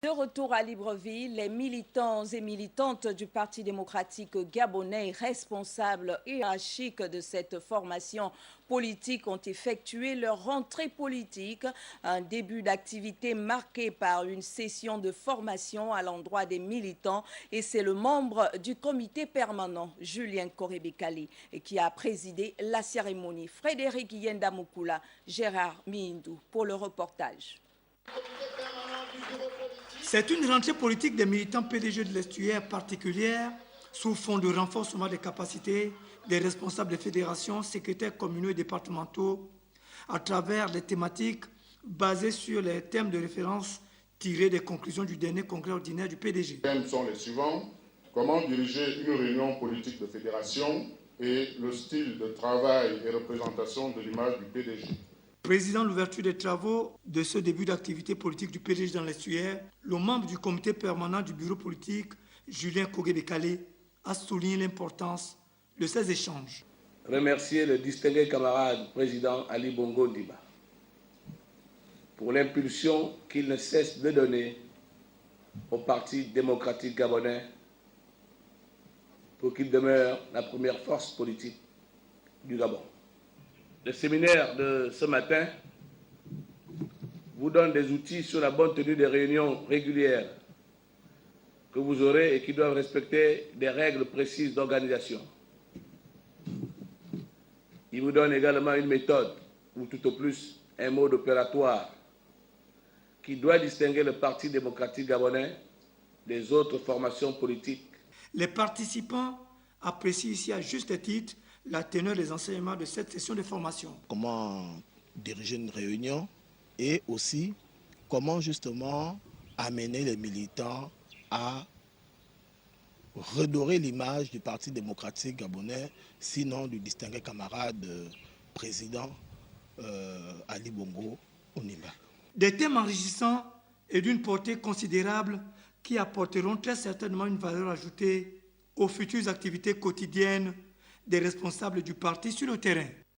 De retour à Libreville, les militants et militantes du Parti démocratique gabonais responsables hiérarchiques de cette formation politique ont effectué leur rentrée politique, un début d'activité marqué par une session de formation à l'endroit des militants, et c'est le membre du comité permanent, Julien Korébekali, qui a présidé la cérémonie. Frédéric Yenda-Mukula, Gérard Mihindou pour le reportage. C'est une rentrée politique des militants PDG de l'Estuaire particulière sous fond de renforcement des capacités des responsables des fédérations, secrétaires communaux et départementaux à travers les thématiques basées sur les thèmes de référence tirés des conclusions du dernier congrès ordinaire du PDG. Les thèmes sont les suivants: comment diriger une réunion politique de fédération et le style de travail et représentation de l'image du PDG. Président de l'ouverture des travaux de ce début d'activité politique du PDG dans l'Estuaire, le membre du comité permanent du bureau politique, Julien Korébekali, a souligné l'importance de ces échanges. Remercier le distingué camarade président Ali Bongo Ondimba pour l'impulsion qu'il ne cesse de donner au Parti démocratique gabonais pour qu'il demeure la première force politique du Gabon. Le séminaire de ce matin vous donne des outils sur la bonne tenue des réunions régulières que vous aurez et qui doivent respecter des règles précises d'organisation. Il vous donne également une méthode, ou tout au plus un mode opératoire, qui doit distinguer le Parti démocratique gabonais des autres formations politiques. Les participants apprécient ici à juste titre la teneur des enseignements de cette session de formation. Comment diriger une réunion et aussi comment justement amener les militants à redorer l'image du Parti démocratique gabonais, sinon du distingué camarade président Ali Bongo Ondimba. Des thèmes enrichissants et d'une portée considérable qui apporteront très certainement une valeur ajoutée aux futures activités quotidiennes des responsables du parti sur le terrain.